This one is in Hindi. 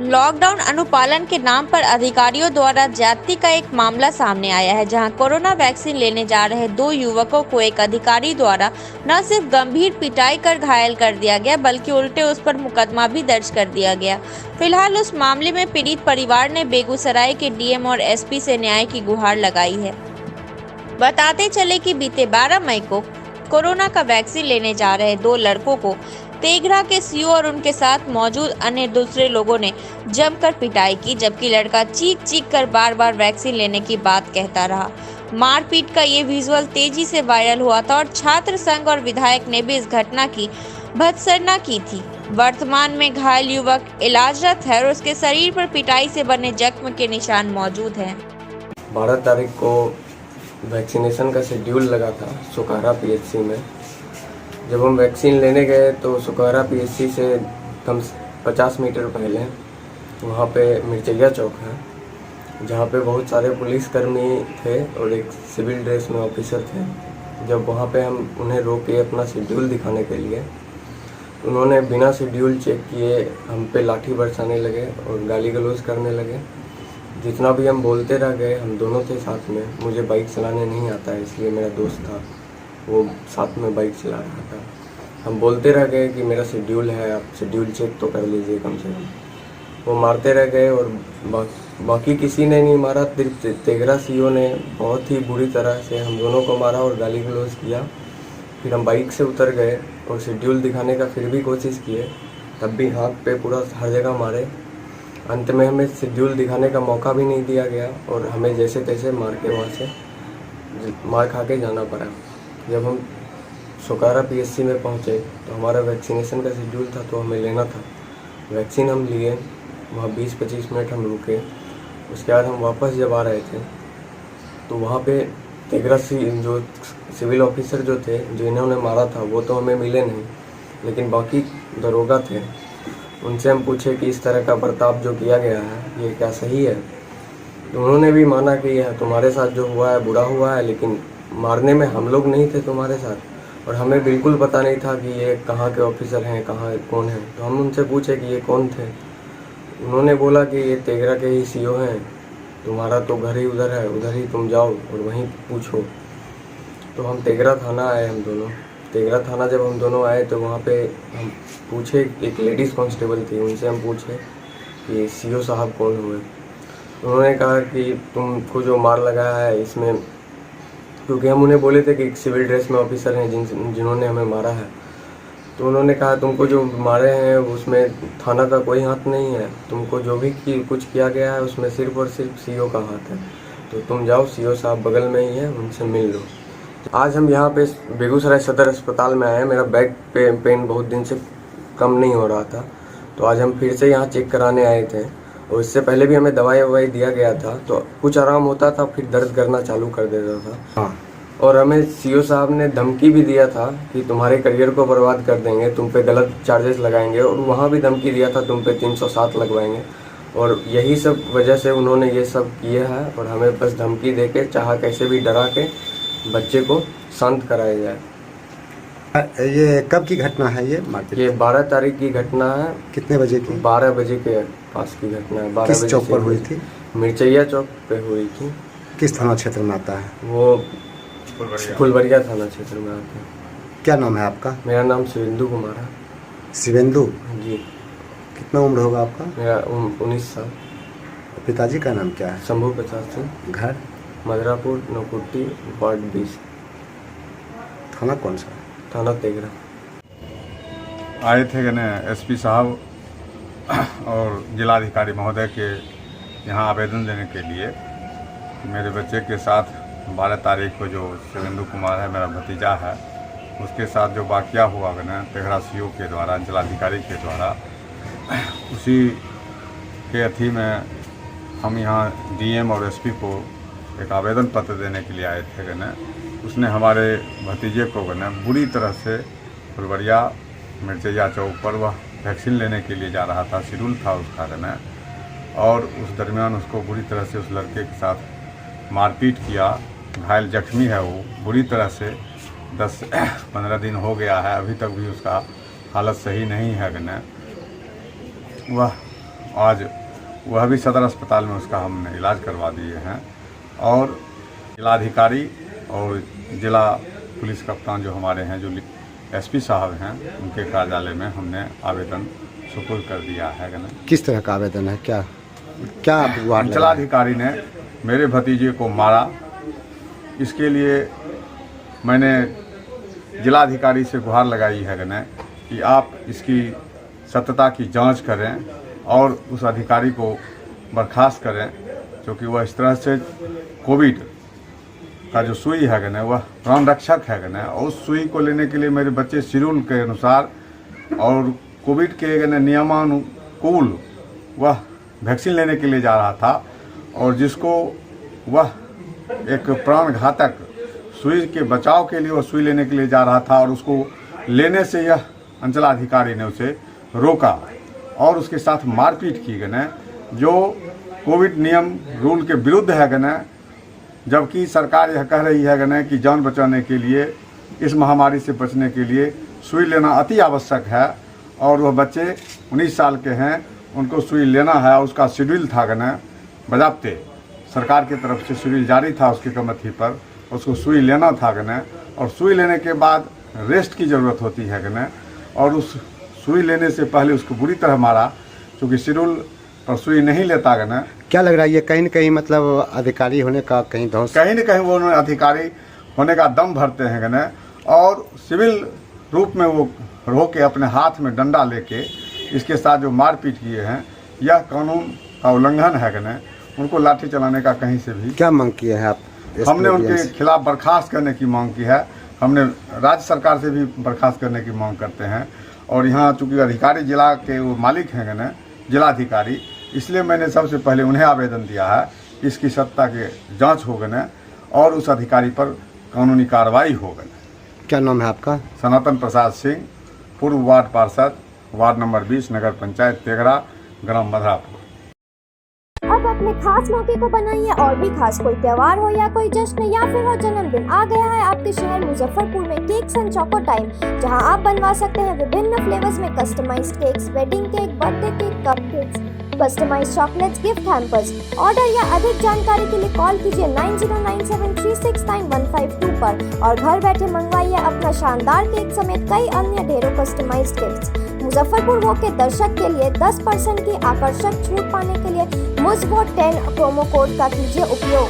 लॉकडाउन अनुपालन के नाम पर अधिकारियों द्वारा ज्यादती का एक मामला सामने आया है, जहां कोरोना वैक्सीन लेने जा रहे 2 युवकों को एक अधिकारी द्वारा न सिर्फ गंभीर पिटाई कर घायल कर दिया गया, बल्कि उल्टे उस पर मुकदमा भी दर्ज कर दिया गया। फिलहाल उस मामले में पीड़ित परिवार ने बेगूसराय के डीएम और एसपी से न्याय की गुहार लगाई है। बताते चले कि बीते 12 मई को कोरोना का वैक्सीन लेने जा रहे 2 लड़कों को तेघरा के सीओ और उनके साथ मौजूद अन्य दूसरे लोगों ने जमकर पिटाई की, जबकि लड़का चीख चीख कर बार बार वैक्सीन लेने की बात कहता रहा। मारपीट का ये विजुअल तेजी से वायरल हुआ था और छात्र संघ और विधायक ने भी इस घटना की भर्त्सना की थी। वर्तमान में घायल युवक इलाजरत है और उसके शरीर पर पिटाई से बने जख्म के निशान मौजूद हैं। 12 तारीख को वैक्सीनेशन का शेड्यूल लगा था सुकहरा पीएचसी में। जब हम वैक्सीन लेने गए तो सुकहरा पीएचसी से कम 50 मीटर पहले वहाँ पे मिर्चैया चौक है, जहाँ पे बहुत सारे पुलिसकर्मी थे और एक सिविल ड्रेस में ऑफिसर थे। जब वहाँ पे हम उन्हें रोके अपना शेड्यूल दिखाने के लिए, उन्होंने बिना शेड्यूल चेक किए हम पे लाठी बरसाने लगे और गाली गलौज करने लगे। जितना भी हम बोलते रह गए, हम दोनों थे साथ में। मुझे बाइक चलाने नहीं आता है, इसलिए मेरा दोस्त था, वो साथ में बाइक चला रहा था। हम बोलते रह गए कि मेरा शेड्यूल है, आप शेड्यूल चेक तो कर लीजिए कम से कम। वो मारते रह गए और बाकी किसी ने नहीं मारा, सिर्फ तेघरा सीओ ने बहुत ही बुरी तरह से हम दोनों को मारा और गाली गलौज किया। फिर हम बाइक से उतर गए और शेड्यूल दिखाने का फिर भी कोशिश किए, तब भी हाथ पे पूरा हर जगह मारे। अंत में हमें शेड्यूल दिखाने का मौका भी नहीं दिया गया और हमें जैसे तैसे मार के वहाँ से मार खा के जाना पड़ा। जब हम सुकहरा पीएचसी में पहुँचे तो हमारा वैक्सीनेशन का शेड्यूल था, तो हमें लेना था। वैक्सीन हम लिए, वहाँ 20-25 मिनट हम रुके। उसके बाद हम वापस जब आ रहे थे तो वहाँ पे तेघरा जो सिविल ऑफिसर जो थे, जो इन्होंने मारा था, वो तो हमें मिले नहीं, लेकिन बाकी दरोगा थे। उनसे हम पूछे कि इस तरह का बर्ताव जो किया गया है ये क्या सही है? तो उन्होंने भी माना कि यह तुम्हारे साथ जो हुआ है बुरा हुआ है, लेकिन मारने में हम लोग नहीं थे तुम्हारे साथ, और हमें बिल्कुल पता नहीं था कि ये कहाँ के ऑफिसर हैं, कहाँ कौन है। तो हम उनसे पूछे कि ये कौन थे। उन्होंने बोला कि ये तेघरा के ही सीओ हैं, तुम्हारा तो घर ही उधर है, उधर ही तुम जाओ और वहीं पूछो। तो हम तेघरा थाना आए, हम दोनों तेघरा थाना जब हम दोनों आए तो वहाँ पे हम पूछे, एक लेडीज़ कांस्टेबल थी, उनसे हम पूछे कि सीओ साहब कौन हुए। उन्होंने कहा कि तुमको जो मार लगाया है इसमें, क्योंकि हम उन्हें बोले थे कि एक सिविल ड्रेस में ऑफिसर हैं जिन्होंने हमें मारा है, तो उन्होंने कहा तुमको जो मारे हैं उसमें थाना का कोई हाथ नहीं है, तुमको जो भी कुछ किया गया है उसमें सिर्फ और सिर्फ सीओ का हाथ है। तो तुम जाओ, सीओ साहब बगल में ही है, उनसे मिल लो। आज हम यहाँ पे बेगूसराय सदर अस्पताल में आए। मेरा बैक पेन बहुत दिन से कम नहीं हो रहा था, तो आज हम फिर से यहाँ चेक कराने आए थे। और इससे पहले भी हमें दवाई ववाई दिया गया था, तो कुछ आराम होता था, फिर दर्द करना चालू कर देता था। हाँ। और हमें सीओ साहब ने धमकी भी दिया था कि तुम्हारे करियर को बर्बाद कर देंगे, तुम पे गलत चार्जेस लगाएंगे, और वहाँ भी धमकी दिया था तुम पे 307 लगवाएंगे। और यही सब वजह से उन्होंने ये सब किया है, और हमें बस धमकी दे के, चाहे कैसे भी डरा के बच्चे को शांत कराया जाए। ये कब की घटना है ये मार्केट? ये 12 तारीख की घटना है। कितने बजे की? 12 बजे के पास की घटना है। 12 किस बजे चौक पर हुई थी? मिर्चैया चौक पे हुई थी। किस थाना क्षेत्र में आता है? वो फुलवरिया थाना क्षेत्र में आता है। क्या नाम है आपका? मेरा नाम शिवेंदु कुमार है। शिवेंदु जी। कितना उम्र होगा आपका? मेरा 19 साल। पिताजी का नाम क्या है? शंभू प्रसाद सिंह। घर? मधुरापुर, नौकुट्टी, वार्ड 20। थाना कौन सा? थाना तेघरा। आए थे गने एसपी साहब और जिलाधिकारी महोदय के यहाँ आवेदन देने के लिए। मेरे बच्चे के साथ 12 तारीख को जो शिवेंदु कुमार है, मेरा भतीजा है, उसके साथ जो वाकया हुआ गने तेघरा सीओ के द्वारा, जिलाधिकारी के द्वारा, उसी के अथी में हम यहाँ डीएम और एसपी को एक आवेदन पत्र देने के लिए आए थे गने। उसने हमारे भतीजे को गने बुरी तरह से फुलवरिया मिर्चैया चौक पर, वह वैक्सीन लेने के लिए जा रहा था, शेड्यूल था उसका गने, और उस दरमियान उसको बुरी तरह से उस लड़के के साथ मारपीट किया। घायल जख्मी है वो बुरी तरह से। 10-15 दिन हो गया है, अभी तक भी उसका हालत सही नहीं है गने। वह आज वह भी सदर अस्पताल में उसका हमने इलाज करवा दिए हैं। और जिलाधिकारी और जिला पुलिस कप्तान जो हमारे हैं, जो एसपी साहब हैं, उनके कार्यालय में हमने आवेदन सुपुर्द कर दिया है। किस तरह का आवेदन है, क्या क्या वार लगा है? जिलाधिकारी ने मेरे भतीजे को मारा, इसके लिए मैंने जिलाधिकारी से गुहार लगाई है कि आप इसकी सत्यता की जांच करें और उस अधिकारी को बर्खास्त करें, क्योंकि वह इस तरह से कोविड का जो सुई है वह प्राण रक्षक है और उस सुई को लेने के लिए मेरे बच्चे शेड्यूल के अनुसार और कोविड के नियमानुकूल वह वैक्सीन लेने के लिए जा रहा था, और जिसको वह एक प्राण घातक सुई के बचाव के लिए वह सुई लेने के लिए जा रहा था, और उसको लेने से यह अंचलाधिकारी ने उसे रोका और उसके साथ मारपीट की गई, जो कोविड नियम रूल के विरुद्ध है। जबकि सरकार यह कह रही है कि जान बचाने के लिए, इस महामारी से बचने के लिए सुई लेना अति आवश्यक है, और वह बच्चे 19 साल के हैं, उनको सुई लेना है। उसका शेड्यूल था बजाबते सरकार की तरफ से शेड्यूल जारी था उसकी कमेटी पर, उसको सुई लेना था और सुई लेने के बाद रेस्ट की ज़रूरत होती है और उस सुई लेने से पहले उसको बुरी तरह मारा, क्योंकि शेड्यूल पर सुई नहीं लेता क्या लग रहा है ये कहीं न कहीं मतलब अधिकारी होने का कहीं दोष, कहीं न कहीं वो अधिकारी होने का दम भरते हैं और सिविल रूप में वो रो के अपने हाथ में डंडा लेके इसके साथ जो मारपीट किए हैं, यह कानून का उल्लंघन है। उनको लाठी चलाने का कहीं से भी क्या मांग किए हैं आप? हमने उनके खिलाफ बर्खास्त करने की मांग की है। हमने राज्य सरकार से भी बर्खास्त करने की मांग करते हैं, और यहाँ चूँकि अधिकारी जिला के वो मालिक हैं जिलाधिकारी, इसलिए मैंने सबसे पहले उन्हें आवेदन दिया है कि इसकी सत्ता की जांच हो और उस अधिकारी पर कानूनी कार्रवाई हो। क्या नाम है आपका? सनातन प्रसाद सिंह, पूर्व वार्ड पार्षद, वार्ड नंबर 20, नगर पंचायत तेघड़ा, ग्राम मधरापुर। अब अपने खास मौके को बनाइए और भी खास, कोई त्योहार हो या कोई जश्न या फिर हो जन्मदिन, आ गया है आपके शहर मुजफ्फरपुर में केक्स एंड चोको टाइम, जहां आप बनवा सकते हैं विभिन्न फ्लेवर्स में customised cakes, wedding cake, birthday cake, cupcakes, customised chocolates, gift hampers. Order या अधिक जानकारी के लिए कॉल कीजिए 9097369152 पर और घर बैठे मंगवाइए अपना शानदार केक समेत कई अन्य ढेरों कस्टमाइज्ड गिफ्ट्स। मुजफ्फरपुर वॉक के दर्शक के लिए 10% की आकर्षक छूट पाने के लिए मुझ वोट 10 प्रोमो कोड का कीजिए उपयोग।